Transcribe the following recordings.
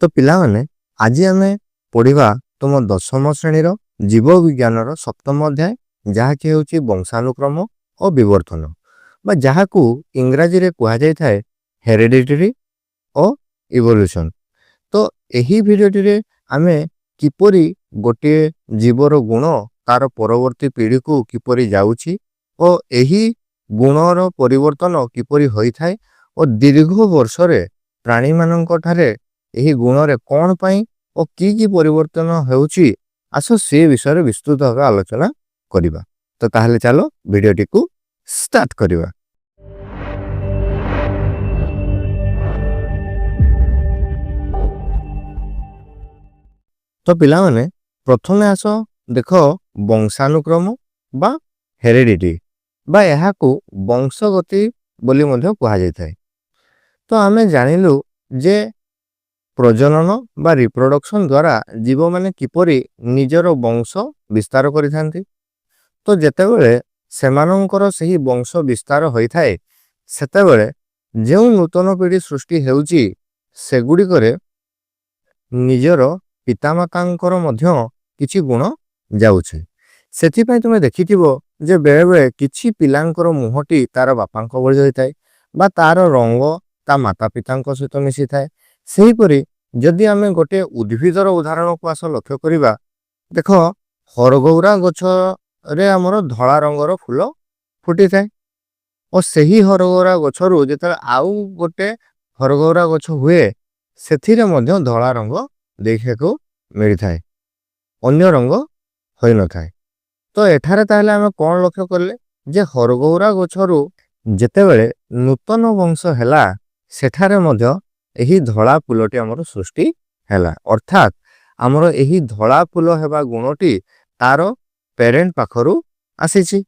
तो पिलामाने आज आमे पढ़िबा तुम दशम श्रेणीर जीव विज्ञानर सप्तम अध्याय जहाँकि होची वंशानुक्रम और विवर्तन बा जहाँकू इंग्राजी रे कुहा जाय थाए हेरिडिटरी और इवोल्यूशन। तो यही भिडियोटी रे आमे किपरि गोटे जीवर गुण तार परवर्ती पीढ़ी को किपरि जाउची और यही गुणर परिवर्तन किपरि होई थाए और दीर्घ वर्ष रे प्राणी मानक ठारे यही गुण रे कौन पाई और की परिवर्तन होउची आसो से विषय विस्तृत भाव आलोचना करिबा। तो ताहले चलो वीडियोटी को स्टार्ट करिबा। तो पिला माने प्रथमे आसो देखो वंशानुक्रम बा हेरिडिटी बा यहाँ को वंशगति बोली मध्य कहा जाय थाए। तो आमे जानिलु जे प्रजनन बा रिप्रोडक्शन द्वारा जीव माने किपरि निजर वंश विस्तार करि थांती। तो जेतेबेले सेमानंकर सही वंश विस्तार होई थाए सेतेबेले जेउ नूतन पीढ़ी सृष्टि हेउची सेगुडी करे निजर पितामातांकर मध्य किछि गुण जाउछे। सेथि पय तुमे देखिथिबो जे बेले बेले किछि पिलांकर मुहटी तार बापांक भଳି होई थाए बा तार रंग ता माता पितांक सहित मिसी थाए। सही परी जदि आमे गोटे उद्भिदर उदाहरण को आस लक्ष्य करिबा देखो हरगौरा गछ रे हमर धळा रंगर फूल फुटी थाए और सही हरगौरा गछरु जेतले आउ गोटे हरगौरा गछ हुए सेथिरे मध्य धळा रंग देखिବାକୁ मिली थाए अन्य रंग होई न थाए। तो एठारे ताहले आमे कोन लक्ष्य करले जे हरगौरा गछरु जेतेबेले नूतन वंश हैला सेठारे मध्य एही धळा फूलटी हमर सृष्टि हैला अर्थात हमर एही धळा फूल हेबा गुणटी तार पेरेंट पाखरु आसीछि।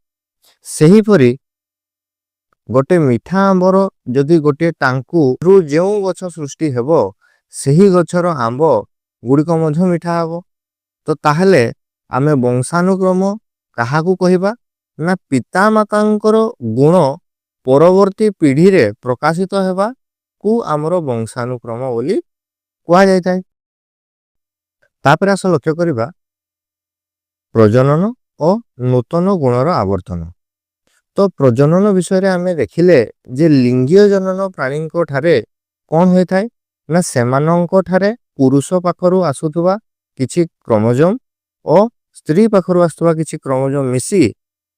सही परी गोटे मिठा आंबर जदि गोटे टांकु रु जेउ गछ सृष्टि हेबो सही गछर आंब गुड़िक मध्य मिठा हबो। तो ताहले आमे वंशानुक्रम काहाकू कहिबा ना पिता मातांकर गुण परवर्ती पीढ़ी रे प्रकाशित हेबा को आमर वंशानुक्रम बोली कुहा जाय थाए। तापर आस लक्ष्य करिबा प्रजनन और नूतन गुणर आवर्तन। तो प्रजनन विषय रे आमे देखिले जे लिंगीय जनन प्राणी को ठारे कौन होय थाए ना सेमानंक ठारे पुरुष पाखरु आसुथुवा किछि क्रोमोजोम और स्त्री पाखरु आसुथुवा किछि क्रोमोजोम मिसी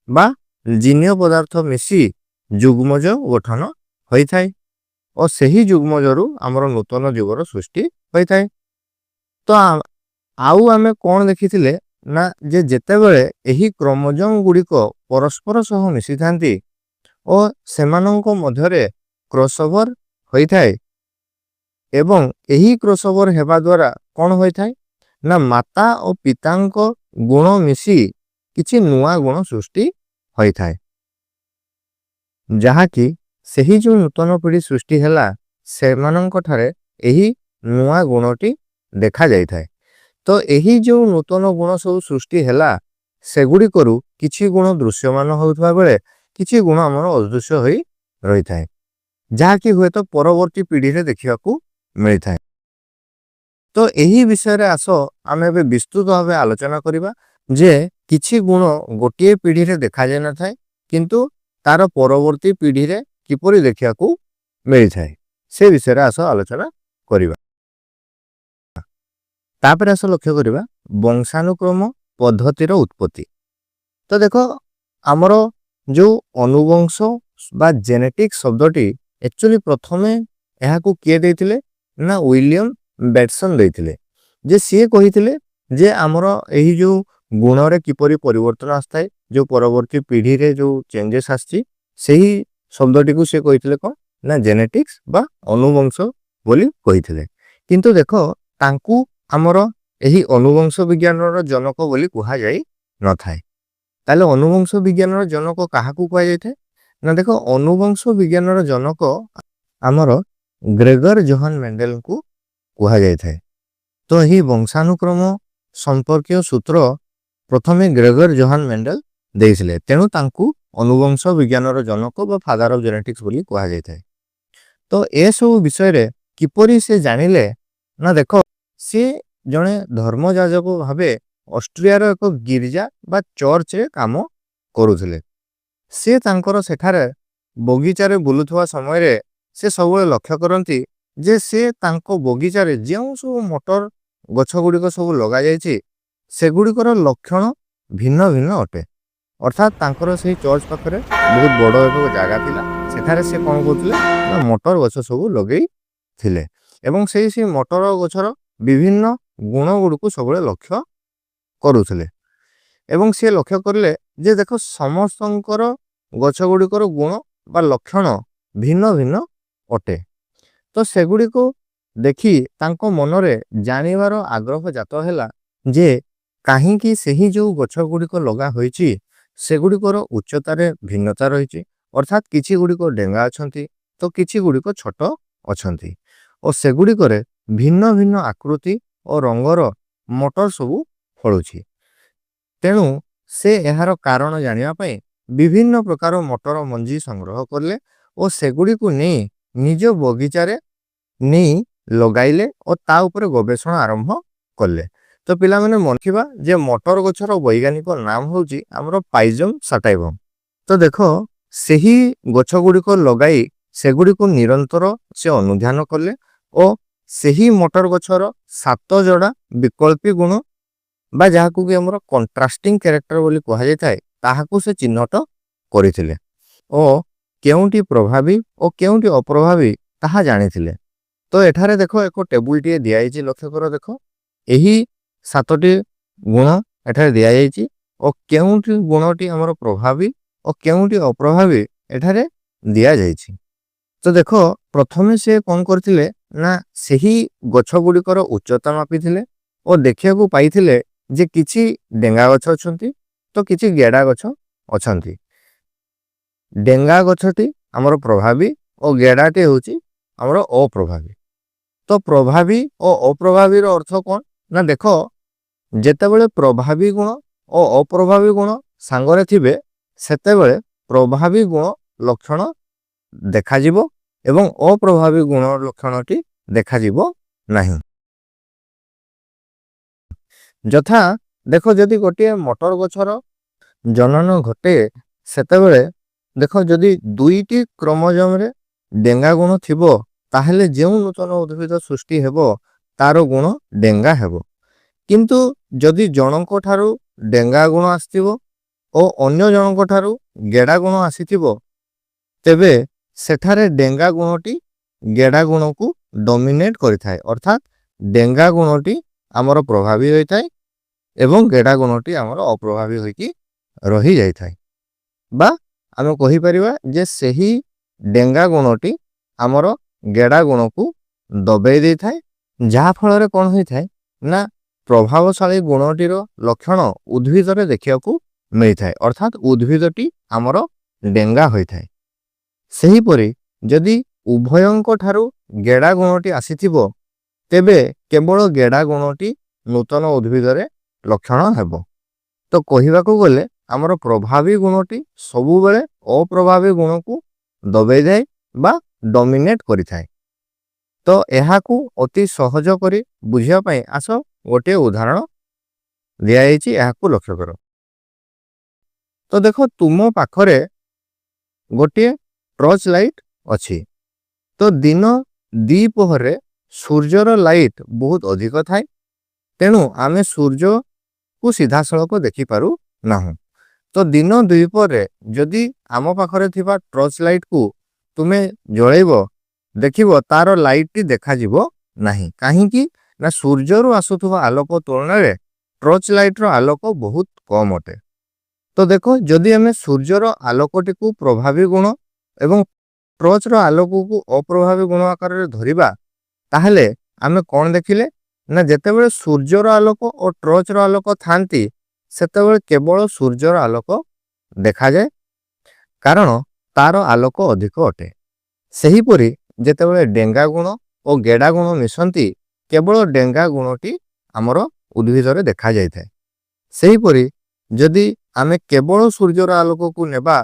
बा जीन्य पदार्थ मिसी जुग्मज गठन होई थाए और सही जुग्मजरु आमर नूतन जीवर सृष्टि होई थाए। तो आउ आमे कौन देखिथिले ना जे जेतेबेले एही क्रोमोजोम गुड़िक परस्पर सह मिसी थांती और सेमानंक मध्यरे क्रॉसओवर होई थाए एवं एही क्रॉसओवर हेबा द्वारा कौन होई थाए ना माता और पितांक गुण मिसी किछि नुआ गुण सृष्टि होई थाए जहा कि सही जो नूतन पीढ़ी सृष्टि हैला सेमानंक ठारे एही नुआ गुणटी देखा जाय थाए। तो एही जो नूतन गुण सब सृष्टि हैला सेगुडी करू किछि गुण दृश्यमान होउथबा बेले किछि गुण हमर अदृश्य होई रही थाए जहा कि हुए तो परवर्ती पीढ़ी रे देखिबाकू मिली थाए। तो यही विषय रे आसो आमे बे विस्तृत भावे आलोचना करिबा जे किछि गुण गोटिए पीढ़ी रे देखा जाय न थाए किंतु तार परवर्ती पीढ़ी रे किपरि देखिबाकू मिली थाए से विषय रे आसो आलोचना करिबा। तापर आसो लक्ष्य करिबा वंशानुक्रम पद्धतिर उत्पत्ति। तो देखो आमर जो अनुवंश बा जेनेटिक शब्दटी एक्चुअली प्रथमे यहाँ को किए देथिले ना विलियम बेटसन देथिले जे सीए कहिथिले जे आमर एही जो गुण रे किपरि परिवर्तन आस्ताय जो परवर्ती पीढ़ी रे जो चेंजेस आछि सेही शब्दटी को से कहिथिले कोन ना जेनेटिक्स बा अनुवंश बोली कहिथिले। किंतु देखो तांकू आमर एही अनुवंश विज्ञानर जनक बोली कुहा जाय न थाए। ताले अनुवंश विज्ञानर जनक काहाकू कुहा जाय थाए ना देखो अनुवंश विज्ञानर जनक आमर ग्रेगर जोहान मेंडेल को कुहा जाय थाए। तो यही वंशानुक्रम संपर्कीय सूत्र प्रथमे ग्रेगर जोहान मेंडेल देइसिले तेणु तांकू अनुवंश विज्ञानर जनक बा फादर ऑफ जेनेटिक्स बोली कुहा जाय थाए। तो ए सब विषय रे किपरि से जानिले ନା ଦେଖ ସେ ଜଣେ ଧର୍ମଯାଜକ ଭାବେ ଅଷ୍ଟ୍ରିଆର ଏକ ଗିର୍ଜା ବା ଚର୍ଚ୍ଚରେ କାମ କରୁଥିଲେ। ସେ ତାଙ୍କର ସେଠାରେ ବଗିଚାରେ ବୁଲୁଥିବା ସମୟରେ ସେ ସବୁବେଳେ ଲକ୍ଷ୍ୟ କରନ୍ତି ଯେ ସେ ତାଙ୍କ ବଗିଚାରେ ଯେଉଁ ସବୁ ମଟର ଗଛ ଗୁଡ଼ିକ ସବୁ ଲଗାଯାଇଛି ସେଗୁଡ଼ିକର ଲକ୍ଷଣ ଭିନ୍ନ ଭିନ୍ନ ଅଟେ। ଅର୍ଥାତ୍ ତାଙ୍କର ସେହି ଚର୍ଚ୍ଚ ପାଖରେ ବହୁତ ବଡ଼ ଏକ ଜାଗା ଥିଲା। ସେଠାରେ ସେ କ'ଣ କରୁଥିଲେ ନା ମଟର ଗଛ ସବୁ ଲଗେଇଥିଲେ ଏବଂ ସେହି ମଟର ଗଛର ବିଭିନ୍ନ ଗୁଣ ଗୁଡ଼ିକୁ ସବୁବେଳେ ଲକ୍ଷ୍ୟ କରୁଥିଲେ ଏବଂ ସେ ଲକ୍ଷ୍ୟ କରିଲେ ଯେ ଦେଖ ସମସ୍ତଙ୍କର ଗଛ ଗୁଡ଼ିକର ଗୁଣ ବା ଲକ୍ଷଣ ଭିନ୍ନ ଭିନ୍ନ ଅଟେ। ତ ସେଗୁଡ଼ିକୁ ଦେଖି ତାଙ୍କ ମନରେ ଜାଣିବାର ଆଗ୍ରହ ଜାତ ହେଲା ଯେ କାହିଁକି ସେହି ଯେଉଁ ଗଛ ଗୁଡ଼ିକ ଲଗା ହୋଇଛି ସେଗୁଡ଼ିକର ଉଚ୍ଚତାରେ ଭିନ୍ନତା ରହିଛି। ଅର୍ଥାତ୍ କିଛି ଗୁଡ଼ିକ ଡେଙ୍ଗା ଅଛନ୍ତି ତ କିଛି ଗୁଡ଼ିକ ଛୋଟ ଅଛନ୍ତି ଓ ସେଗୁଡ଼ିକରେ ଭିନ୍ନ ଭିନ୍ନ ଆକୃତି ଓ ରଙ୍ଗର ମଟର ସବୁ ଫଳୁଛି। ତେଣୁ ସେ ଏହାର କାରଣ ଜାଣିବା ପାଇଁ ବିଭିନ୍ନ ପ୍ରକାର ମଟର ମଞ୍ଜି ସଂଗ୍ରହ କଲେ ଓ ସେଗୁଡ଼ିକୁ ନେଇ ନିଜ ବଗିଚାରେ ନେଇ ଲଗାଇଲେ ଓ ତା ଉପରେ ଗବେଷଣା ଆରମ୍ଭ କଲେ। ତ ପିଲାମାନେ ମନେରଖିବା ଯେ ମଟର ଗଛର ବୈଜ୍ଞାନିକ ନାମ ହେଉଛି ଆମର ପାଇଜମ ସାଟାଇଭମ। ତ ଦେଖ ସେହି ଗଛ ଗୁଡ଼ିକ ଲଗାଇ ସେଗୁଡ଼ିକୁ ନିରନ୍ତର ସେ ଅନୁଧ୍ୟାନ କଲେ ଓ ସେହି ମଟର ଗଛର 7 ଯୋଡ଼ା ବିକଳ୍ପୀ ଗୁଣ ବା ଯାହାକୁ କି ଆମର କଣ୍ଟ୍ରାଷ୍ଟିଂ କ୍ୟାରେକ୍ଟର ବୋଲି କୁହାଯାଇଥାଏ ତାହାକୁ ସେ ଚିହ୍ନଟ କରିଥିଲେ ଓ କେଉଁଟି ପ୍ରଭାବୀ ଓ କେଉଁଟି ଅପ୍ରଭାବୀ ତାହା ଜାଣିଥିଲେ। ତ ଏଠାରେ ଦେଖ ଏକ ଟେବୁଲଟିଏ ଦିଆଯାଇଛି, ଲକ୍ଷ୍ୟ କର ଦେଖ ଏହି 7ଟି ଗୁଣ ଏଠାରେ ଦିଆଯାଇଛି ଓ କେଉଁଟି ଗୁଣଟି ଆମର ପ୍ରଭାବୀ ଓ କେଉଁଟି ଅପ୍ରଭାବୀ ଏଠାରେ ଦିଆଯାଇଛି। ତ ଦେଖ ପ୍ରଥମେ ସେ କ'ଣ କରିଥିଲେ ନା ସେହି ଗଛ ଗୁଡ଼ିକର ଉଚ୍ଚତା ମାପିଥିଲେ ଓ ଦେଖିବାକୁ ପାଇଥିଲେ ଯେ କିଛି ଡେଙ୍ଗା ଗଛ ଅଛନ୍ତି ତ କିଛି ଗେଡ଼ା ଗଛ ଅଛନ୍ତି। ଡେଙ୍ଗା ଗଛଟି ଆମର ପ୍ରଭାବୀ ଓ ଗେଡ଼ାଟି ହେଉଛି ଆମର ଅପ୍ରଭାବୀ। ତ ପ୍ରଭାବୀ ଓ ଅପ୍ରଭାବୀର ଅର୍ଥ କ'ଣ ନା ଦେଖ ଯେତେବେଳେ ପ୍ରଭାବୀ ଗୁଣ ଓ ଅପ୍ରଭାବୀ ଗୁଣ ସାଙ୍ଗରେ ଥିବେ ସେତେବେଳେ ପ୍ରଭାବୀ ଗୁଣ ଲକ୍ଷଣ ଦେଖାଯିବ ଏବଂ ଅପ୍ରଭାବୀ ଗୁଣ ଲକ୍ଷଣଟି ଦେଖାଯିବ ନାହିଁ। ଯଥା ଦେଖ ଯଦି ଗୋଟିଏ ମଟର ଗଛର ଜନନ ଘଟେ ସେତେବେଳେ ଦେଖ ଯଦି 2ଟି କ୍ରୋମୋଜୋମରେ ଡେଙ୍ଗା ଗୁଣ ଥିବ ତାହେଲେ ଯେଉଁ ନୂତନ ଉଦ୍ଭିଦ ସୃଷ୍ଟି ହେବ ତାର ଗୁଣ ଡେଙ୍ଗା ହେବ। କିନ୍ତୁ ଯଦି ଜଣଙ୍କ ଠାରୁ ଡେଙ୍ଗା ଗୁଣ ଆସିଥିବ ଓ ଅନ୍ୟ ଜଣଙ୍କ ଠାରୁ ଗେଡ଼ା ଗୁଣ ଆସିଥିବ ତେବେ ସେଠାରେ ଡେଙ୍ଗା ଗୁଣଟି ଗେଡ଼ା ଗୁଣକୁ ଡୋମିନେଟ୍ କରିଥାଏ। ଅର୍ଥାତ୍ ଡେଙ୍ଗା ଗୁଣଟି ଆମର ପ୍ରଭାବୀ ହୋଇଥାଏ ଏବଂ ଗେଡ଼ା ଗୁଣଟି ଆମର ଅପ୍ରଭାବୀ ହୋଇକି ରହିଯାଇଥାଏ। ବା ଆମେ କହିପାରିବା ଯେ ସେହି ଡେଙ୍ଗା ଗୁଣଟି ଆମର ଗେଡ଼ା ଗୁଣକୁ ଦବେଇ ଦେଇଥାଏ, ଯାହାଫଳରେ କ'ଣ ହୋଇଥାଏ ନା ପ୍ରଭାବଶାଳୀ ଗୁଣଟିର ଲକ୍ଷଣ ଉଦ୍ଭିଦରେ ଦେଖିବାକୁ ମିଳିଥାଏ। ଅର୍ଥାତ୍ ଉଦ୍ଭିଦଟି ଆମର ଡେଙ୍ଗା ହୋଇଥାଏ। ସେହିପରି ଯଦି ଉଭୟଙ୍କ ଠାରୁ ଗେଡ଼ା ଗୁଣଟି ଆସିଥିବ ତେବେ କେବଳ ଗେଡ଼ା ଗୁଣଟି ନୂତନ ଉଦ୍ଭିଦରେ ଲକ୍ଷଣ ହେବ। ତ କହିବାକୁ ଗଲେ ଆମର ପ୍ରଭାବୀ ଗୁଣଟି ସବୁବେଳେ ଅପ୍ରଭାବୀ ଗୁଣକୁ ଦବେଇ ଦେଇ ବା ଡୋମିନେଟ୍ କରିଥାଏ। ତ ଏହାକୁ ଅତି ସହଜ କରି ବୁଝିବା ପାଇଁ ଆସ ଗୋଟିଏ ଉଦାହରଣ ଦିଆଯାଇଛି, ଏହାକୁ ଲକ୍ଷ୍ୟ କର। ତ ଦେଖ ତୁମ ପାଖରେ ଗୋଟିଏ ଟର୍ଚ୍ଚ ଲାଇଟ୍ ଅଛି। ତ ଦିନ ଦ୍ୱିପ୍ରହରରେ ସୂର୍ଯ୍ୟର ଲାଇଟ୍ ବହୁତ ଅଧିକ ଥାଏ, ତେଣୁ ଆମେ ସୂର୍ଯ୍ୟକୁ ସିଧାସଳଖ ଦେଖିପାରୁ ନାହୁଁ। ତ ଦିନ ଦ୍ୱିପ୍ରହରରେ ଯଦି ଆମ ପାଖରେ ଥିବା ଟର୍ଚ୍ଚ ଲାଇଟ୍କୁ ତୁମେ ଜଳେଇବ ଦେଖିବ ତାର ଲାଇଟ୍ଟି ଦେଖାଯିବ ନାହିଁ। କାହିଁକି ନା ସୂର୍ଯ୍ୟରୁ ଆସୁଥିବା ଆଲୋକ ତୁଳନାରେ ଟର୍ଚ୍ଚ ଲାଇଟ୍ର ଆଲୋକ ବହୁତ କମ୍ ଅଟେ। ତ ଦେଖ ଯଦି ଆମେ ସୂର୍ଯ୍ୟର ଆଲୋକଟିକୁ ପ୍ରଭାବୀ ଗୁଣ ଏବଂ ଟର୍ଚ୍ଚର ଆଲୋକକୁ ଅପ୍ରଭାବୀ ଗୁଣ ଆକାରରେ ଧରିବା ତାହେଲେ ଆମେ କ'ଣ ଦେଖିଲେ ନା ଯେତେବେଳେ ସୂର୍ଯ୍ୟର ଆଲୋକ ଓ ଟର୍ଚ୍ଚର ଆଲୋକ ଥାନ୍ତି ସେତେବେଳେ କେବଳ ସୂର୍ଯ୍ୟର ଆଲୋକ ଦେଖାଯାଏ କାରଣ ତାର ଆଲୋକ ଅଧିକ ଅଟେ। ସେହିପରି ଯେତେବେଳେ ଡେଙ୍ଗା ଗୁଣ ଓ ଗେଡ଼ା ଗୁଣ ମିଶନ୍ତି କେବଳ ଡେଙ୍ଗା ଗୁଣଟି ଆମର ଉଦ୍ଭିଦରେ ଦେଖାଯାଇଥାଏ। ସେହିପରି ଯଦି ଆମେ କେବଳ ସୂର୍ଯ୍ୟର ଆଲୋକକୁ ନେବା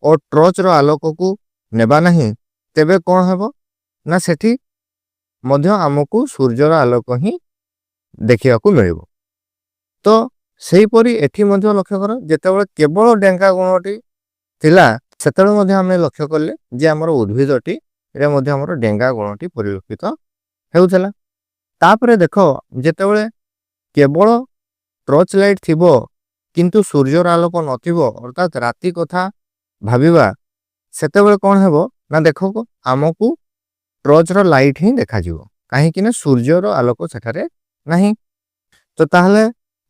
ଓ ଟର୍ଚ୍ଚର ଆଲୋକକୁ ନେବା ନାହିଁ ତେବେ କ'ଣ ହେବ ନା ସେଠି ମଧ୍ୟ ଆମକୁ ସୂର୍ଯ୍ୟର ଆଲୋକ ହିଁ ଦେଖିବାକୁ ମିଳିବ। ତ ସେହିପରି ଏଠି ମଧ୍ୟ ଲକ୍ଷ୍ୟ କର, ଯେତେବେଳେ କେବଳ ଡେଙ୍କା ଗୁଣଟି ଥିଲା ସେତେବେଳେ ମଧ୍ୟ ଆମେ ଲକ୍ଷ୍ୟ କଲେ ଯେ ଆମର ଉଦ୍ଭିଦଟି ରେ ମଧ୍ୟ ଆମର ଡେଙ୍ଗା ଗୁଣଟି ପରିଲକ୍ଷିତ ହେଉଥିଲା। ତାପରେ ଦେଖ, ଯେତେବେଳେ କେବଳ ଟର୍ଚ୍ଚ ଲାଇଟ୍ ଥିବ କିନ୍ତୁ ସୂର୍ଯ୍ୟର ଆଲୋକ ନଥିବ, ଅର୍ଥାତ୍ ରାତି କଥା ଭାବିବା, ସେତେବେଳେ କ'ଣ ହେବ ନା ଦେଖ ଆମକୁ ଟର୍ଚ୍ଚର ଲାଇଟ୍ ହିଁ ଦେଖାଯିବ, କାହିଁକି ନା ସୂର୍ଯ୍ୟର ଆଲୋକ ସେଠାରେ ନାହିଁ। ତ ତାହେଲେ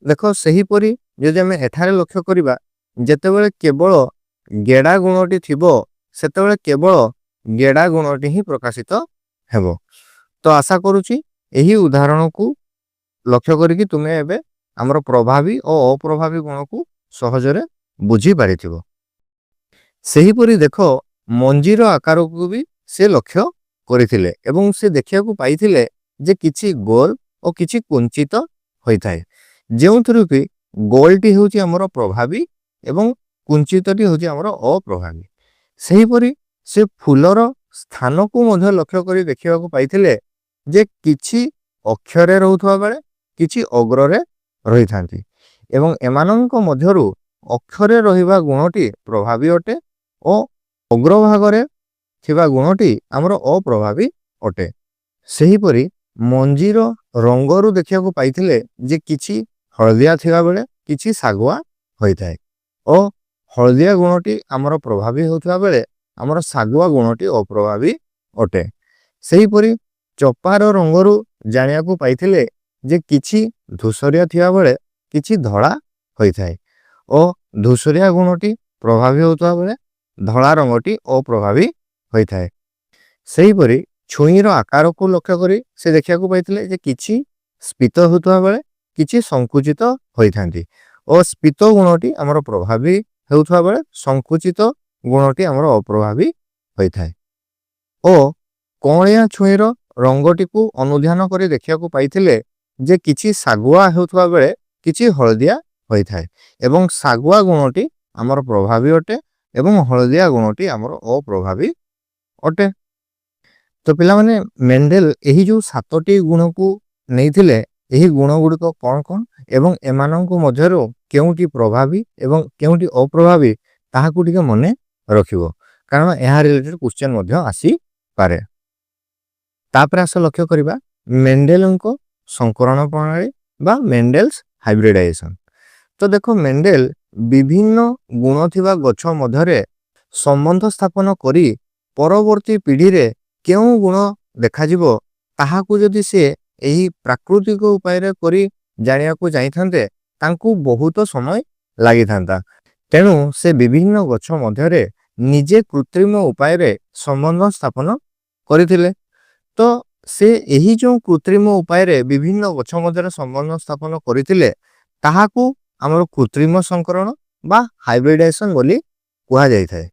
ଦେଖ ସେହିପରି ଯଦି ଆମେ ଏଠାରେ ଲକ୍ଷ୍ୟ କରିବା, ଯେତେବେଳେ କେବଳ ଗେଡ଼ା ଗୁଣଟି ଥିବ ସେତେବେଳେ କେବଳ ଗେଡ଼ା ଗୁଣଟି ହିଁ ପ୍ରକାଶିତ ହେବ। ତ ଆଶା କରୁଛି ଏହି ଉଦାହରଣକୁ ଲକ୍ଷ୍ୟ କରିକି ତୁମେ ଏବେ ଆମର ପ୍ରଭାବୀ ଓ ଅପ୍ରଭାବୀ ଗୁଣକୁ ସହଜରେ ବୁଝିପାରିଥିବ। ସେହିପରି ଦେଖ, ମଞ୍ଜିର ଆକାରକୁ ବି ସେ ଲକ୍ଷ୍ୟ କରିଥିଲେ ଏବଂ ସେ ଦେଖିବାକୁ ପାଇଥିଲେ ଯେ କିଛି ଗୋଲ ଓ କିଛି କୁଞ୍ଚିତ ହୋଇଥାଏ, ଯେଉଁଥିରୁ କି ଗୋଲଟି ହେଉଛି ଆମର ପ୍ରଭାବୀ ଏବଂ କୁଞ୍ଚିତଟି ହେଉଛି ଆମର ଅପ୍ରଭାବୀ। ସେହିପରି ସେ ଫୁଲର ସ୍ଥାନକୁ ମଧ୍ୟ ଲକ୍ଷ୍ୟ କରି ଦେଖିବାକୁ ପାଇଥିଲେ ଯେ କିଛି ଅକ୍ଷରେ ରହୁଥିବା ବେଳେ କିଛି ଅଗ୍ରରେ ରହିଥାନ୍ତି ଏବଂ ଏମାନଙ୍କ ମଧ୍ୟରୁ ଅକ୍ଷରେ ରହିବା ଗୁଣଟି ପ୍ରଭାବୀ ଅଟେ ଓ ଅଗ୍ରଭାଗରେ ଥିବା ଗୁଣଟି ଆମର ଅପ୍ରଭାବୀ ଅଟେ। ସେହିପରି ମଞ୍ଜିର ରଙ୍ଗରୁ ଦେଖିବାକୁ ପାଇଥିଲେ ଯେ କିଛି ହଳଦିଆ ଥିବା ବେଳେ କିଛି ଶାଗୁଆ ହୋଇଥାଏ ଓ ହଳଦିଆ ଗୁଣଟି ଆମର ପ୍ରଭାବୀ ହେଉଥିବା ବେଳେ ଆମର ଶାଗୁଆ ଗୁଣଟି ଅପ୍ରଭାବୀ ଅଟେ। ସେହିପରି ଚପାର ରଙ୍ଗରୁ ଜାଣିବାକୁ ପାଇଥିଲେ ଯେ କିଛି ଧୂସରିଆ ଥିବା ବେଳେ କିଛି ଧଳା ହୋଇଥାଏ ଓ ଧୂସରିଆ ଗୁଣଟି ପ୍ରଭାବୀ ହେଉଥିବା ବେଳେ ଧଳା ରଙ୍ଗଟି ଅପ୍ରଭାବୀ ହୋଇଥାଏ। ସେହିପରି ଛୁଇଁର ଆକାରକୁ ଲକ୍ଷ୍ୟ କରି ସେ ଦେଖିବାକୁ ପାଇଥିଲେ ଯେ କିଛି ସ୍ଫୀତ ହେଉଥିବା ବେଳେ କିଛି ସଂକୁଚିତ ହୋଇଥାନ୍ତି ଓ ସ୍ଫୀତ ଗୁଣଟି ଆମର ପ୍ରଭାବୀ ହେଉଥିବା ବେଳେ ସଂକୁଚିତ ଗୁଣଟି ଆମର ଅପ୍ରଭାବୀ ହୋଇଥାଏ। ଓ କଅଁଳିଆ ଛୁଇଁର ରଙ୍ଗଟିକୁ ଅନୁଧ୍ୟାନ କରି ଦେଖିବାକୁ ପାଇଥିଲେ ଯେ କିଛି ଶାଗୁଆ ହେଉଥିବା ବେଳେ କିଛି ହଳଦିଆ ହୋଇଥାଏ ଏବଂ ଶାଗୁଆ ଗୁଣଟି ଆମର ପ୍ରଭାବୀ ଅଟେ ଏବଂ ହଳଦିଆ ଗୁଣଟି ଆମର ଅପ୍ରଭାବୀ ଅଟେ। ତ ପିଲାମାନେ, ମେଣ୍ଡେଲ ଏହି ଯେଉଁ 7ଟି ଗୁଣକୁ ନେଇଥିଲେ, ଏହି ଗୁଣ ଗୁଡ଼ିକ କ'ଣ କ'ଣ ଏବଂ ଏମାନଙ୍କ ମଧ୍ୟରୁ କେଉଁଟି ପ୍ରଭାବୀ ଏବଂ କେଉଁଟି ଅପ୍ରଭାବୀ ତାହାକୁ ଟିକେ ମନେ ରଖିବ, କାରଣ ଏହା ରିଲେଟେଡ୍ କ୍ୱେଶ୍ଚନ୍ ମଧ୍ୟ ଆସିପାରେ। ତାପରେ ଆସ ଲକ୍ଷ୍ୟ କରିବା ମେଣ୍ଡେଲଙ୍କ ସଂକରଣ ପ୍ରଣାଳୀ ବା ମେଣ୍ଡେଲ୍ସ ହାଇବ୍ରିଡାଇଜେସନ। ତ ଦେଖ, ମେଣ୍ଡେଲ ବିଭିନ୍ନ ଗୁଣ ଥିବା ଗଛ ମଧ୍ୟରେ ସମ୍ବନ୍ଧ ସ୍ଥାପନ କରି ପରବର୍ତ୍ତୀ ପିଢ଼ିରେ କେଉଁ ଗୁଣ ଦେଖାଯିବ ତାହାକୁ ଯଦି ସେ ଏହି ପ୍ରାକୃତିକ ଉପାୟରେ କରି ଜାଣିବାକୁ ଚାହିଁଥାନ୍ତେ ତାଙ୍କୁ ବହୁତ ସମୟ ଲାଗିଥାନ୍ତା। ତେଣୁ ସେ ବିଭିନ୍ନ ଗଛ ମଧ୍ୟରେ ନିଜେ କୃତ୍ରିମ ଉପାୟରେ ସମ୍ବନ୍ଧ ସ୍ଥାପନ କରିଥିଲେ। ତ ସେ ଏହି ଯେଉଁ କୃତ୍ରିମ ଉପାୟରେ ବିଭିନ୍ନ ଗଛ ମଧ୍ୟରେ ସମ୍ବନ୍ଧ ସ୍ଥାପନ କରିଥିଲେ ତାହାକୁ ଆମର କୃତ୍ରିମ ସଂକରଣ ବା ହାଇବ୍ରିଡାଇଜେସନ ବୋଲି କୁହାଯାଇଥାଏ।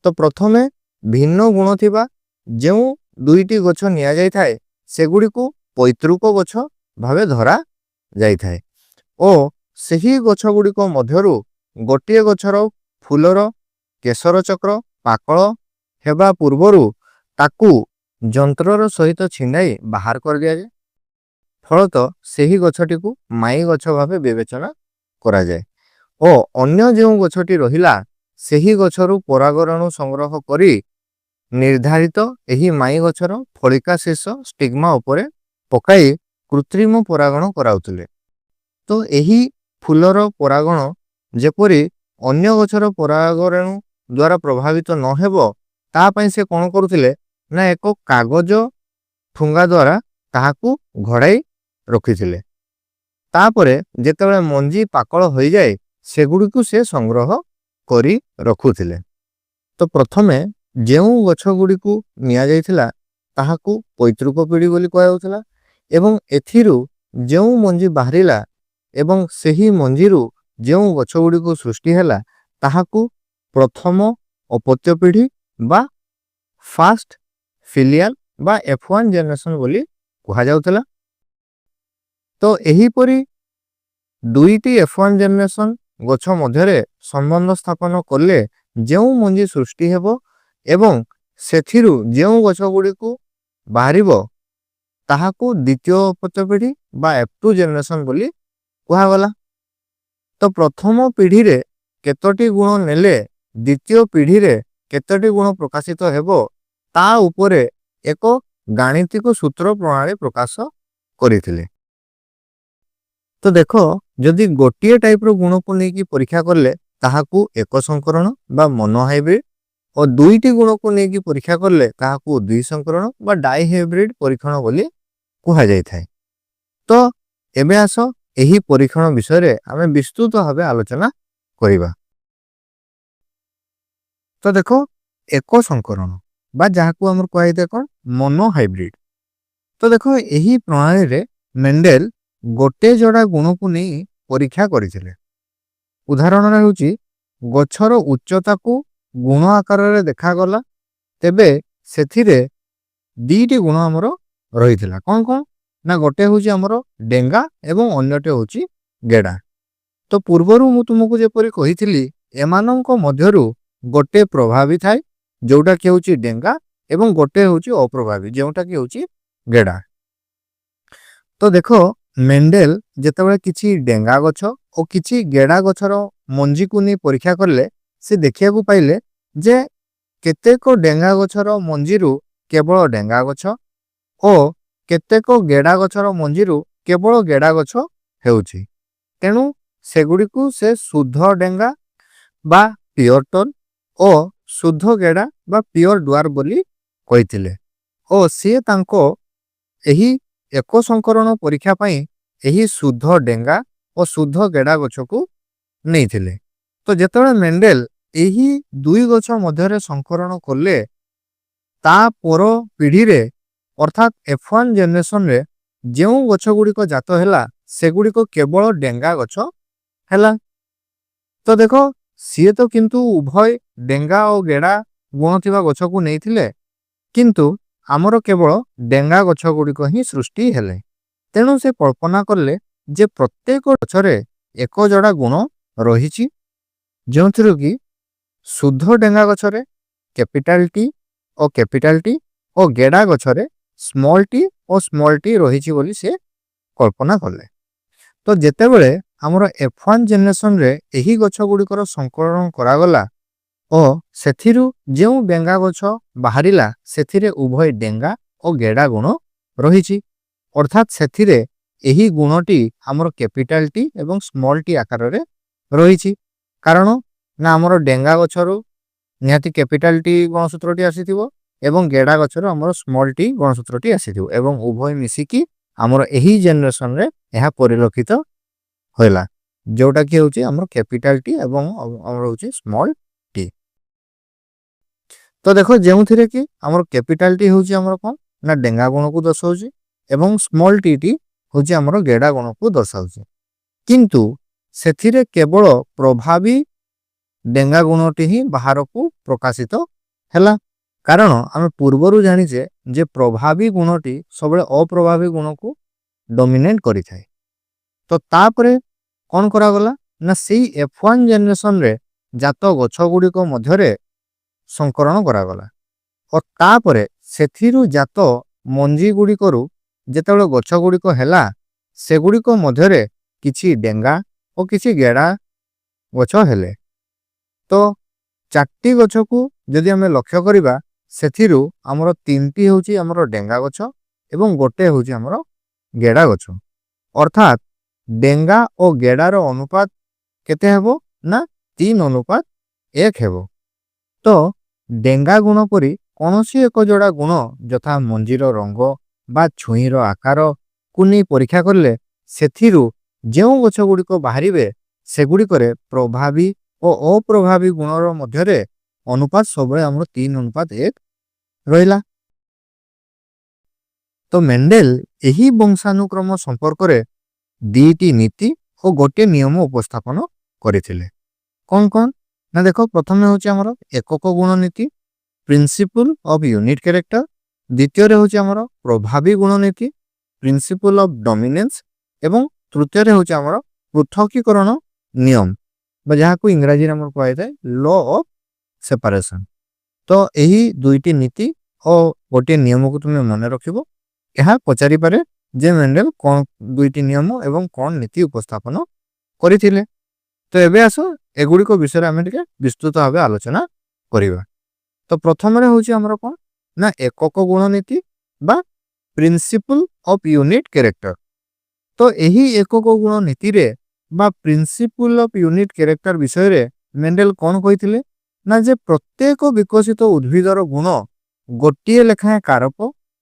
ତ ପ୍ରଥମେ ଭିନ୍ନ ଗୁଣ ଥିବା ଯେଉଁ 2ଟି ଗଛ ନିଆଯାଇଥାଏ ସେଗୁଡ଼ିକୁ ପୈତୃକ ଗଛ ଭାବେ ଧରା ଯାଇଥାଏ ଓ ସେହି ଗଛ ଗୁଡ଼ିକ ମଧ୍ୟରୁ ଗୋଟିଏ ଗଛର ଫୁଲର କେଶର ଚକ୍ର ପାକଳ ହେବା ପୂର୍ବରୁ ତାକୁ ଯନ୍ତ୍ରର ସହିତ ଛିଣ୍ଡାଇ ବାହାର କରିଦିଆଯାଏ। ଫଳତଃ ସେହି ଗଛଟିକୁ ମାଇ ଗଛ ଭାବେ ବିବେଚନା କରାଯାଏ ଓ ଅନ୍ୟ ଯେଉଁ ଗଛଟି ରହିଲା ସେହି ଗଛରୁ ପରାଗରେଣୁ ସଂଗ୍ରହ କରି ନିର୍ଦ୍ଧାରିତ ଏହି ମାଇ ଗଛର ଫଳିକା ଶୀର୍ଷ ଷ୍ଟିଗ୍ମା ଉପରେ ପକାଇ କୃତ୍ରିମ ପରାଗଣ କରାଉଥିଲେ। ତ ଏହି ଫୁଲର ପରାଗଣ ଯେପରି ଅନ୍ୟ ଗଛର ପରାଗରେଣୁ ଦ୍ୱାରା ପ୍ରଭାବିତ ନ ହେବ ତା ପାଇଁ ସେ କ'ଣ କରୁଥିଲେ ନା ଏକ କାଗଜ ଠୁଙ୍ଗା ଦ୍ୱାରା ତାହାକୁ ଘୋଡ଼ାଇ ରଖିଥିଲେ। ତାପରେ ଯେତେବେଳେ ମଞ୍ଜି ପାକଳ ହୋଇଯାଏ ସେଗୁଡ଼ିକୁ ସେ ସଂଗ୍ରହ କରି ରଖୁଥିଲେ। ତ ପ୍ରଥମେ ଯେଉଁ ଗଛ ଗୁଡ଼ିକୁ ନିଆଯାଇଥିଲା ତାହାକୁ ପୈତୃକ ପିଢ଼ି ବୋଲି କୁହାଯାଉଥିଲା ଏବଂ ଏଥିରୁ ଯେଉଁ ମଞ୍ଜି ବାହାରିଲା ଏବଂ ସେହି ମଞ୍ଜିରୁ ଯେଉଁ ଗଛ ଗୁଡ଼ିକୁ ସୃଷ୍ଟି ହେଲା ତାହାକୁ ପ୍ରଥମ ଅପତ୍ୟ ପିଢ଼ି ବା ଫାଷ୍ଟ ଫିଲିଆଲ ବା F1 ଜେନେରେସନ ବୋଲି କୁହାଯାଉଥିଲା। ତ ଏହିପରି 2ଟି F1 ଜେନେରେସନ ଗଛ ମଧ୍ୟରେ ସମ୍ବନ୍ଧ ସ୍ଥାପନ କଲେ ଯେଉଁ ମଞ୍ଜି ସୃଷ୍ଟି ହେବ ଏବଂ ସେଥିରୁ ଯେଉଁ ଗଛ ଗୁଡ଼ିକୁ ବାହାରିବ ତାହାକୁ ଦ୍ୱିତୀୟ ପଞ୍ଚପିଢ଼ି ବା F2 ଜେନେରେସନ୍ ବୋଲି କୁହାଗଲା। ତ ପ୍ରଥମ ପିଢ଼ିରେ କେତୋଟି ଗୁଣ ନେଲେ ଦ୍ୱିତୀୟ ପିଢ଼ିରେ କେତୋଟି ଗୁଣ ପ୍ରକାଶିତ ହେବ ତା ଉପରେ ଏକ ଗାଣିତିକ ସୂତ୍ର ପ୍ରଣାଳୀ ପ୍ରକାଶ କରିଥିଲେ। ତ ଦେଖ ଯଦି ଗୋଟିଏ ଟାଇପର ଗୁଣକୁ ନେଇକି ପରୀକ୍ଷା କଲେ ତାହାକୁ ଏକ ସଂକରଣ ବା ମୋନୋ ହାଇବ୍ରିଡ ଓ ଦୁଇଟି ଗୁଣକୁ ନେଇକି ପରୀକ୍ଷା କଲେ ତାହାକୁ ଦ୍ୱି ସଂକରଣ ବା ଡାଇ ହାଇବ୍ରିଡ ପରୀକ୍ଷଣ ବୋଲି କୁହାଯାଇଥାଏ। ତ ଏବେ ଆସ ଏହି ପରୀକ୍ଷଣ ବିଷୟରେ ଆମେ ବିସ୍ତୃତ ଭାବେ ଆଲୋଚନା କରିବା। ତ ଦେଖ ଏକ ସଂକରଣ ବା ଯାହାକୁ ଆମର କୁହାଯାଇଥାଏ କ'ଣ ମୋନୋ ହାଇବ୍ରିଡ। ତ ଦେଖ ଏହି ପ୍ରଣାଳୀରେ ମେଣ୍ଡେଲ ଗୋଟେ ଯୋଡ଼ା ଗୁଣକୁ ନେଇ ପରୀକ୍ଷା କରିଥିଲେ। ଉଦାହରଣ ହେଉଛି ଗଛର ଉଚ୍ଚତାକୁ ଗୁଣ ଆକାରରେ ଦେଖାଗଲା, ତେବେ ସେଥିରେ ଦୁଇଟି ଗୁଣ ଆମର ରହିଥିଲା। କ'ଣ କ'ଣ ନା ଗୋଟେ ହେଉଛି ଆମର ଡେଙ୍ଗା ଏବଂ ଅନ୍ୟଟି ହେଉଛି ଗେଡ଼ା। ତ ପୂର୍ବରୁ ମୁଁ ତୁମକୁ ଯେପରି କହିଥିଲି ଏମାନଙ୍କ ମଧ୍ୟରୁ ଗୋଟେ ପ୍ରଭାବୀ ଥାଏ ଯେଉଁଟାକି ହେଉଛି ଡେଙ୍ଗା ଏବଂ ଗୋଟେ ହେଉଛି ଅପ୍ରଭାବୀ ଯେଉଁଟାକି ହେଉଛି ଗେଡ଼ା। ତ ଦେଖ ମେଣ୍ଡେଲ ଯେତେବେଳେ କିଛି ଡେଙ୍ଗା ଗଛ ଓ କିଛି ଗେଡ଼ା ଗଛର ମଞ୍ଜିକୁ ନେଇ ପରୀକ୍ଷା କଲେ ସେ ଦେଖିବାକୁ ପାଇଲେ ଯେ କେତେକ ଡେଙ୍ଗା ଗଛର ମଞ୍ଜିରୁ କେବଳ ଡେଙ୍ଗା ଗଛ ଓ କେତେକ ଗେଡ଼ା ଗଛର ମଞ୍ଜିରୁ କେବଳ ଗେଡ଼ା ଗଛ ହେଉଛି। ତେଣୁ ସେଗୁଡ଼ିକୁ ସେ ଶୁଦ୍ଧ ଡେଙ୍ଗା ବା ପିଓର ଟନ୍ ଓ ଶୁଦ୍ଧ ଗେଡ଼ା ବା ପିଓର ଡୁଆର ବୋଲି କହିଥିଲେ ଓ ସିଏ ତାଙ୍କ ଏହି ଏକ ସଂକରଣ ପରୀକ୍ଷା ପାଇଁ ଏହି ଶୁଦ୍ଧ ଡେଙ୍ଗା ଓ ଶୁଦ୍ଧ ଗେଡ଼ା ଗଛକୁ ନେଇଥିଲେ। ତ ଯେତେବେଳେ ମେଣ୍ଡେଲ ଏହି ଦୁଇ ଗଛ ମଧ୍ୟରେ ସଂକରଣ କଲେ ତା ପର ପିଢ଼ିରେ ଅର୍ଥାତ୍ F1 ଜେନେରେସନରେ ଯେଉଁ ଗଛ ଗୁଡ଼ିକ ଜାତ ହେଲା ସେଗୁଡ଼ିକ କେବଳ ଡେଙ୍ଗା ଗଛ ହେଲା। ତ ଦେଖ ସିଏ ତ କିନ୍ତୁ ଉଭୟ ଡେଙ୍ଗା ଓ ଗେଡ଼ା ଗୁଣ ଥିବା ଗଛକୁ ନେଇଥିଲେ, କିନ୍ତୁ ଆମର କେବଳ ଡେଙ୍ଗା ଗଛ ଗୁଡ଼ିକ ହିଁ ସୃଷ୍ଟି ହେଲେ। ତେଣୁ ସେ କଳ୍ପନା କଲେ ଯେ ପ୍ରତ୍ୟେକ ଗଛରେ ଏକ ଯୋଡ଼ା ଗୁଣ ରହିଛି, ଯେଉଁଥିରୁ କି ଶୁଦ୍ଧ ଡେଙ୍ଗା ଗଛରେ କ୍ୟାପିଟାଲ ଟି ଓ ଗେଡ଼ା ଗଛରେ ସ୍ମଲ ଟି ଓ ସ୍ମଲ ଟି ରହିଛି ବୋଲି ସେ କଳ୍ପନା କଲେ। ତ ଯେତେବେଳେ ଆମର F1 ଜେନେରେସନରେ ଏହି ଗଛ ଗୁଡ଼ିକର ସଂକଳନ କରାଗଲା ଓ ସେଥିରୁ ଯେଉଁ ଡେଙ୍ଗା ଗଛ ବାହାରିଲା ସେଥିରେ ଉଭୟ ଡେଙ୍ଗା ଓ ଗେଡ଼ା ଗୁଣ ରହିଛି, ଅର୍ଥାତ୍ ସେଥିରେ ଏହି ଗୁଣଟି ଆମର କ୍ୟାପିଟାଲ ଟି ଏବଂ ସ୍ମଲ ଟି ଆକାରରେ ରହିଛି। କାରଣ ନା ଆମର ଡେଙ୍ଗା ଗଛରୁ ନିହାତି କ୍ୟାପିଟାଲ ଟି ଗଣସୂତ୍ରଟି ଆସିଥିବ ଏବଂ ଗେଡ଼ା ଗଛରୁ ଆମର ସ୍ମଲ ଟି ଗଣସୂତ୍ରଟି ଆସିଥିବ ଏବଂ ଉଭୟ ମିଶିକି ଆମର ଏହି ଜେନେରେସନରେ ଏହା ପରିଲକ୍ଷିତ ହେଲା, ଯେଉଁଟାକି ହେଉଛି ଆମର କ୍ୟାପିଟାଲ ଟି ଏବଂ ଆମର ହେଉଛି ସ୍ମଲ ଟି। ତ ଦେଖ ଯେଉଁଥିରେ କି ଆମର କ୍ୟାପିଟାଲ ଟି ହେଉଛି ଆମର କ'ଣ ନା ଡେଙ୍ଗା ଗୁଣକୁ ଦର୍ଶାଉଛି ଏବଂ ସ୍ମଲ ଟି ହେଉଛି ଆମର ଗେଡ଼ା ଗୁଣକୁ ଦର୍ଶାଉଛି, କିନ୍ତୁ ସେଥିରେ କେବଳ ପ୍ରଭାବୀ ଡେଙ୍ଗା ଗୁଣଟି ହିଁ ବାହାରକୁ ପ୍ରକାଶିତ ହେଲା। କାରଣ ଆମେ ପୂର୍ବରୁ ଜାଣିଛେ ଯେ ପ୍ରଭାବୀ ଗୁଣଟି ସବୁବେଳେ ଅପ୍ରଭାବୀ ଗୁଣକୁ ଡୋମିନେଟ୍ କରିଥାଏ। ତ ତାପରେ କ'ଣ କରାଗଲା ନା ସେଇ F1 ଜେନେରେସନରେ ଜାତ ଗଛ ଗୁଡ଼ିକ ମଧ୍ୟରେ ସଂକରଣ କରାଗଲା ଓ ତାପରେ ସେଥିରୁ ଜାତ ମଞ୍ଜି ଗୁଡ଼ିକରୁ ଯେତେବେଳେ ଗଛ ଗୁଡ଼ିକ ହେଲା ସେଗୁଡ଼ିକ ମଧ୍ୟରେ କିଛି ଡେଙ୍ଗା ଓ କିଛି ଗେଡ଼ା ଗଛ ହେଲେ। ତ 4ଟି ଗଛକୁ ଯଦି ଆମେ ଲକ୍ଷ୍ୟ କରିବା ସେଥିରୁ ଆମର 3ଟି ହେଉଛି ଆମର ଡେଙ୍ଗା ଗଛ ଏବଂ ଗୋଟେ ହେଉଛି ଆମର ଗେଡ଼ା ଗଛ, ଅର୍ଥାତ୍ ଡେଙ୍ଗା ଓ ଗେଡ଼ାର ଅନୁପାତ କେତେ ହେବ ନା 3:1 ହେବ। ତ ଡେଙ୍ଗା ଗୁଣ ପରି କୌଣସି ଏକ ଯୋଡ଼ା ଗୁଣ ଯଥା ମଞ୍ଜିର ରଙ୍ଗ ବା ଛୁଇଁର ଆକାରକୁ ନେଇ ପରୀକ୍ଷା କଲେ ସେଥିରୁ ଯେଉଁ ଗଛ ଗୁଡ଼ିକ ବାହାରିବେ ସେଗୁଡ଼ିକରେ ପ୍ରଭାବୀ ଓ ଅପ୍ରଭାବୀ ଗୁଣର ମଧ୍ୟରେ ଅନୁପାତ ସବୁବେଳେ ଆମର 3:1 ରହିଲା। ତ ମେଣ୍ଡେଲ ଏହି ବଂଶାନୁକ୍ରମ ସମ୍ପର୍କରେ ଦୁଇଟି ନୀତି ଓ ଗୋଟିଏ ନିୟମ ଉପସ୍ଥାପନ କରିଥିଲେ। କ'ଣ କ'ଣ ନା ଦେଖ ପ୍ରଥମେ ହେଉଛି ଆମର ଏକକ ଗୁଣ ନୀତି ପ୍ରିନ୍ସିପଲ ଅଫ ୟୁନିଟ କ୍ୟାରେକ୍ଟର, ଦ୍ୱିତୀୟରେ ହେଉଛି ଆମର ପ୍ରଭାବୀ ଗୁଣ ନୀତି ପ୍ରିନ୍ସିପଲ ଅଫ ଡୋମିନେନ୍ସ ଏବଂ ତୃତୀୟରେ ହେଉଛି ଆମର ପୃଥକୀକରଣ ନିୟମ ବା ଯାହାକୁ ଇଂରାଜୀରେ ଆମର କୁହାଯାଇଥାଏ ଲ ଅଫ ସେପାରେସନ। ତ ଏହି ଦୁଇଟି ନୀତି ଓ ଗୋଟିଏ ନିୟମକୁ ତୁମେ ମନେ ରଖିବ। ଏହା ପଚାରିପାରେ ଯେ ମେଣ୍ଡେଲ କ'ଣ ଦୁଇଟି ନିୟମ ଏବଂ କ'ଣ ନୀତି ଉପସ୍ଥାପନ କରିଥିଲେ। ତ ଏବେ ଆସ ଏଗୁଡ଼ିକ ବିଷୟରେ ଆମେ ଟିକେ ବିସ୍ତୃତ ଭାବେ ଆଲୋଚନା କରିବା। ତ ପ୍ରଥମରେ ହେଉଛି ଆମର କ'ଣ ନା ଏକକ ଗୁଣ ନୀତି ବା ପ୍ରିନ୍ସିପଲ ଅଫ ୟୁନିଟ କ୍ୟାରେକ୍ଟର। ତ ଏହି ଏକକ ଗୁଣ ନୀତିରେ ବା ପ୍ରିନ୍ସିପଲ ଅଫ ୟୁନିଟ କ୍ୟାରେକ୍ଟର ବିଷୟରେ ମେଣ୍ଡେଲ କ'ଣ କହିଥିଲେ ନା ଯେ ପ୍ରତ୍ୟେକ ବିକଶିତ ଉଦ୍ଭିଦର ଗୁଣ ଗୋଟିଏ ଲେଖାଏଁ କାରକ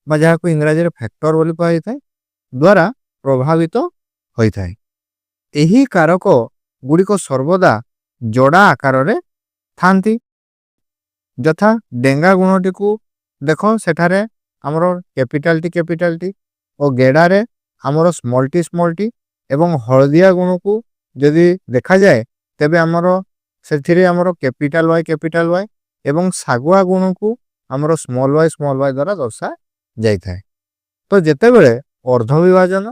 ବା ଯାହାକୁ ଇଂରାଜୀରେ ଫ୍ୟାକ୍ଟର ବୋଲି କୁହାଯାଇଥାଏ ଦ୍ୱାରା ପ୍ରଭାବିତ ହୋଇଥାଏ। ଏହି କାରକ ଗୁଡ଼ିକ ସର୍ବଦା ଯୋଡ଼ା ଆକାରରେ ଥାନ୍ତି। ଯଥା ଡେଙ୍ଗା ଗୁଣଟିକୁ ଦେଖ, ସେଠାରେ ଆମର କ୍ୟାପିଟାଲ ଟି ଓ ଗେଡ଼ାରେ ଆମର ସ୍ମଲ୍ ଟି ଏବଂ ହଳଦିଆ ଗୁଣକୁ ଯଦି ଦେଖାଯାଏ ତେବେ ଆମର ସେଥିରେ ଆମର କ୍ୟାପିଟାଲ ୱାଇ ଏବଂ ଶାଗୁଆ ଗୁଣକୁ ଆମର ସ୍ମଲ୍ ୱାଇ ଦ୍ୱାରା ଦର୍ଶା ଯାଇଥାଏ। ତ ଯେତେବେଳେ ଅର୍ଦ୍ଧ ବିଭାଜନ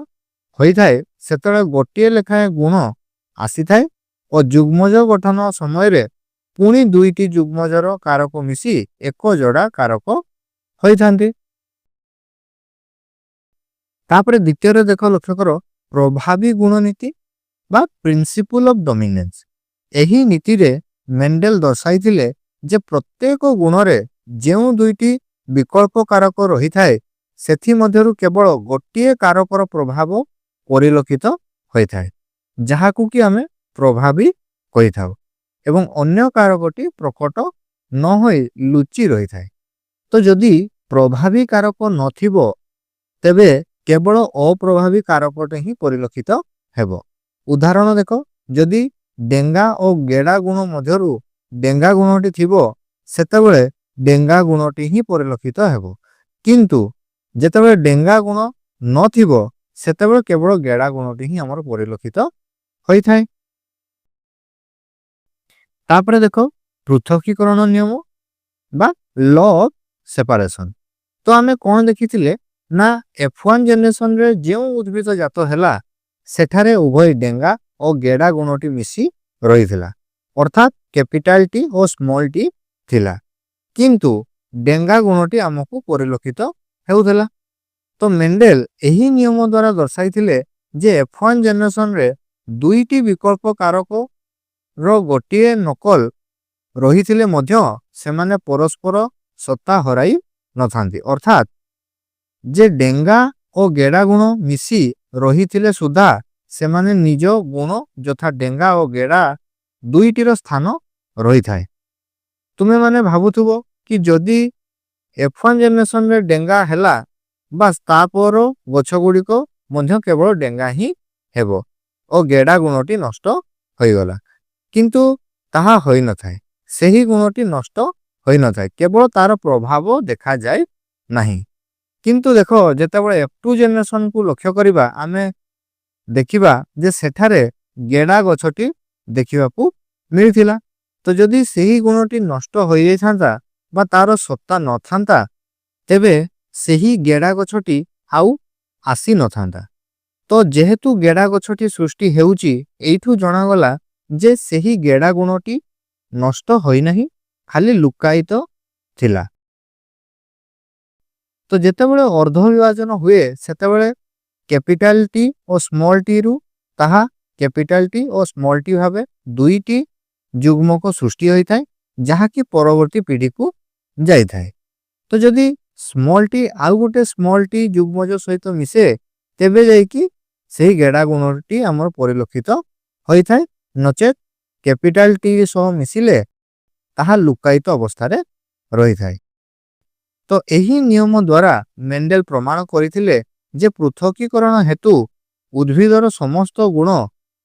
ହୋଇଥାଏ ସେତେବେଳେ ଗୋଟିଏ ଲେଖାଏଁ ଗୁଣ ଆସିଥାଏ ଓ ଯୁଗ୍ମଜ ଗଠନ ସମୟରେ ପୁଣି ଦୁଇଟି ଯୁଗ୍ମଜର କାରକ ମିଶି ଏକ ଯୋଡ଼ା କାରକ ହୋଇଥାନ୍ତି। ତାପରେ ଦ୍ୱିତୀୟରେ ଦେଖ, ଲକ୍ଷ୍ୟ କର ପ୍ରଭାବୀ ଗୁଣ ନୀତି ବା ପ୍ରିନ୍ସିପଲ ଅଫ ଡୋମିନେନ୍ସ। ଏହି ନୀତିରେ ମେଣ୍ଡେଲ ଦର୍ଶାଇଥିଲେ ଯେ ପ୍ରତ୍ୟେକ ଗୁଣରେ ଯେଉଁ ଦୁଇଟି ବିକଳ୍ପ କାରକ ରହିଥାଏ ସେଥିମଧ୍ୟରୁ କେବଳ ଗୋଟିଏ କାରକର ପ୍ରଭାବ ପରିଲକ୍ଷିତ ହୋଇଥାଏ, ଯାହାକୁ କି ଆମେ ପ୍ରଭାବୀ କହିଥାଉ, ଏବଂ ଅନ୍ୟ କାରକଟି ପ୍ରକଟ ନ ହୋଇ ଲୁଚି ରହିଥାଏ। ତ ଯଦି ପ୍ରଭାବୀ କାରକ ନଥିବ ତେବେ କେବଳ ଅପ୍ରଭାବୀ କାରକଟେ ହିଁ ପରିଲକ୍ଷିତ ହେବ। ଉଦାହରଣ ଦେଖ, ଯଦି ଡେଙ୍ଗା ଓ ଗେଡ଼ା ଗୁଣ ମଧ୍ୟରୁ ଡେଙ୍ଗା ଗୁଣଟି ଥିବ ସେତେବେଳେ ଡେଙ୍ଗା ଗୁଣଟି ହିଁ ପରିଲକ୍ଷିତ ହେବ, କିନ୍ତୁ ଯେତେବେଳେ ଡେଙ୍ଗା ଗୁଣ ନଥିବ ସେତେବେଳେ କେବଳ ଗେଡ଼ା ଗୁଣଟି ହିଁ ଆମର ପରିଲକ୍ଷିତ ହୋଇଥାଏ। ତାପରେ ଦେଖ ପୃଥକୀକରଣ ନିୟମ ବା ଲ ଅଫ ସେପାରେସନ। ତ ଆମେ କ'ଣ ଦେଖିଥିଲେ ନା F1 ଜେନେରେସନରେ ଯେଉଁ ଉଦ୍ଭିଦ ଜାତ ହେଲା ସେଠାରେ ଉଭୟ ଡେଙ୍ଗା ଓ ଗେଡ଼ା ଗୁଣଟି ମିଶି ରହିଥିଲା, ଅର୍ଥାତ୍ କ୍ୟାପିଟାଲ ଟି ଓ ସ୍ମଲ୍ ଟି ଥିଲା, କିନ୍ତୁ ଡେଙ୍ଗା ଗୁଣଟି ଆମକୁ ପରିଲକ୍ଷିତ ହେଉଥିଲା। ତ ମେଣ୍ଡେଲ ଏହି ନିୟମ ଦ୍ୱାରା ଦର୍ଶାଇଥିଲେ ଯେ F1 ଜେନେରେସନରେ ଦୁଇଟି ବିକଳ୍ପ କାରକର ଗୋଟିଏ ନକଲ ରହିଥିଲେ ମଧ୍ୟ ସେମାନେ ପରସ୍ପର ସତ୍ତା ହରାଇ ନଥାନ୍ତି, ଅର୍ଥାତ୍ ଯେ ଡେଙ୍ଗା ଓ ଗେଡ଼ା ଗୁଣ ମିଶି ରହିଥିଲେ ସୁଦ୍ଧା ସେମାନେ ନିଜ ଗୁଣ ଯଥା ଡେଙ୍ଗା ଓ ଗେଡ଼ା ଦୁଇଟିର ସ୍ଥାନ ରହିଥାଏ। ତୁମେ ମାନେ ଭାବୁଥିବ କି ଯଦି F1 ଜେନେରେସନରେ ଡେଙ୍ଗା ହେଲା ବାସ୍ ତାପର ଗଛ ଗୁଡ଼ିକ ମଧ୍ୟ କେବଳ ଡେଙ୍ଗା ହିଁ ହେବ ଓ ଗେଡ଼ା ଗୁଣଟି ନଷ୍ଟ ହୋଇଗଲା, କିନ୍ତୁ ତାହା ହୋଇନଥାଏ। ସେହି ଗୁଣଟି ନଷ୍ଟ ହୋଇନଥାଏ, କେବଳ ତାର ପ୍ରଭାବ ଦେଖାଯାଏ ନାହିଁ। କିନ୍ତୁ ଦେଖ, ଯେତେବେଳେ F2 ଜେନେରେସନକୁ ଲକ୍ଷ୍ୟ କରିବା ଆମେ ଦେଖିବା ଯେ ସେଠାରେ ଗେଡ଼ା ଗଛଟି ଦେଖିବାକୁ ମିଳିଥିଲା। ତ ଯଦି ସେହି ଗୁଣଟି ନଷ୍ଟ ହୋଇଯାଇଥାନ୍ତା ବା ତାର ସତ୍ତା ନଥାନ୍ତା ତେବେ ସେହି ଗେଡ଼ା ଗଛଟି ଆଉ ଆସିନଥାନ୍ତା। ତ ଯେହେତୁ ଗେଡ଼ା ଗଛଟି ସୃଷ୍ଟି ହେଉଛି, ଏଇଠୁ ଜଣାଗଲା ଯେ ସେହି ଗେଡ଼ା ଗୁଣଟି ନଷ୍ଟ ହୋଇନାହିଁ, ଖାଲି ଲୁକାୟିତ ଥିଲା। ତ ଯେତେବେଳେ ଅର୍ଦ୍ଧ ବିଭାଜନ ହୁଏ ସେତେବେଳେ କ୍ୟାପିଟାଲ ଟି ଓ ସ୍ମଲ୍ ଟିରୁ ତାହା କ୍ୟାପିଟାଲ ଟି ଓ ସ୍ମଲ୍ ଟି ଭାବେ ଦୁଇଟି ଯୁଗ୍ମକ ସୃଷ୍ଟି ହୋଇଥାଏ, ଯାହାକି ପରବର୍ତ୍ତୀ ପିଢ଼ିକୁ ଯାଇଥାଏ। ତ ଯଦି ସ୍ମଲ୍ ଟି ଆଉ ଗୋଟେ ସ୍ମଲ୍ ଟି ଯୁଗ୍ମଜ ସହିତ ମିଶେ ତେବେ ଯାଇକି ସେହି ଗେଡ଼ା ଗୁଣଟି ଆମର ପରିଲକ୍ଷିତ ହୋଇଥାଏ, ନଚେତ୍ କ୍ୟାପିଟାଲ ଟି ସହ ମିଶିଲେ ତାହା ଲୁକାୟିତ ଅବସ୍ଥାରେ ରହିଥାଏ। ତ ଏହି ନିୟମ ଦ୍ୱାରା ମେଣ୍ଡେଲ ପ୍ରମାଣ କରିଥିଲେ ଯେ ପୃଥକୀକରଣ ହେତୁ ଉଦ୍ଭିଦର ସମସ୍ତ ଗୁଣ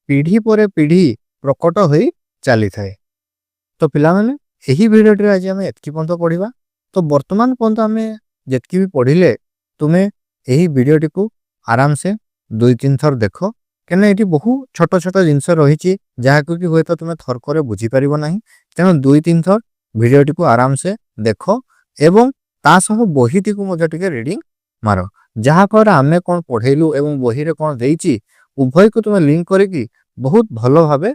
ପିଢ଼ି ପରେ ପିଢ଼ି ପ୍ରକଟ ହୋଇ ଚାଲିଥାଏ। ତ ପିଲାମାନେ ଏହି ଭିଡ଼ିଓଟିରେ ଆଜି ଆମେ ଏତିକି ପର୍ଯ୍ୟନ୍ତ ପଢ଼ିବା। ତ ବର୍ତ୍ତମାନ ପର୍ଯ୍ୟନ୍ତ ଆମେ ଯେତିକି ବି ପଢ଼ିଲେ ତୁମେ ଏହି ଭିଡ଼ିଓଟିକୁ ଆରାମସେ 2-3 ଥର ଦେଖ, କାହିଁକିନା ଏଠି ବହୁ ଛୋଟ ଛୋଟ ଜିନିଷ ରହିଛି ଯାହାକୁ କି ହୁଏତ ତୁମେ ଥରକରେ ବୁଝିପାରିବ ନାହିଁ। ତେଣୁ 2-3 ଥର ଭିଡ଼ିଓଟିକୁ ଆରାମସେ ଦେଖ ଏବଂ ତା ସହ ବହିଟିକୁ ମଧ୍ୟ ଟିକେ ରିଡ଼ିଂ ମାର, ଯାହାଫଳରେ ଆମେ କ'ଣ ପଢ଼େଇଲୁ ଏବଂ ବହିରେ କ'ଣ ଦେଇଛି ଉଭୟକୁ ତୁମେ ଲିଙ୍କ କରିକି ବହୁତ ଭଲ ଭାବେ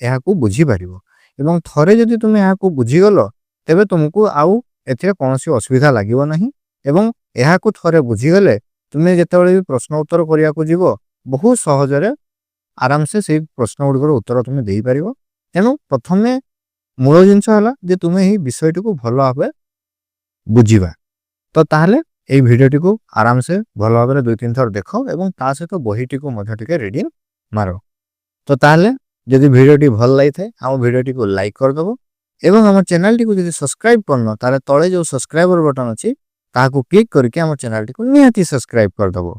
ଏହାକୁ ବୁଝିପାରିବ। ଏବଂ ଥରେ ଯଦି ତୁମେ ଏହାକୁ ବୁଝିଗଲ ତେବେ ତୁମକୁ ଆଉ एथिरे कौनसी असुविधा लागिबो नहीं एवं एहाकु थरे बुझीगले तुमे जेतेबेले भी प्रश्न उत्तर करिया को जीवो बहुत सहजरे आराम से सेही प्रश्न गुड़िकर उत्तर तुमे देई परिबो। तेणु प्रथमे मूल जिनिस हला जे तुमे ही विषयटी को भलो भाबे बुझीबा। तो ताहले এই ভিডিওটি को आराम से भलो भाबे 2-3 थर देखो एवं ता सहित बहीटी को मध्य टिके रीडिंग मारो। तो ताहले जदि भिडियोटी भल लागि थाए हम भिडियोटी को लाइक कर दबो एवं हमर चैनल टी को जदि सब्सक्राइब करनो ताले तळे जो सब्सक्राइबर बटन अछि ताहा को क्लिक करके हमर चैनल टी को निहाती सब्सक्राइब कर दबो।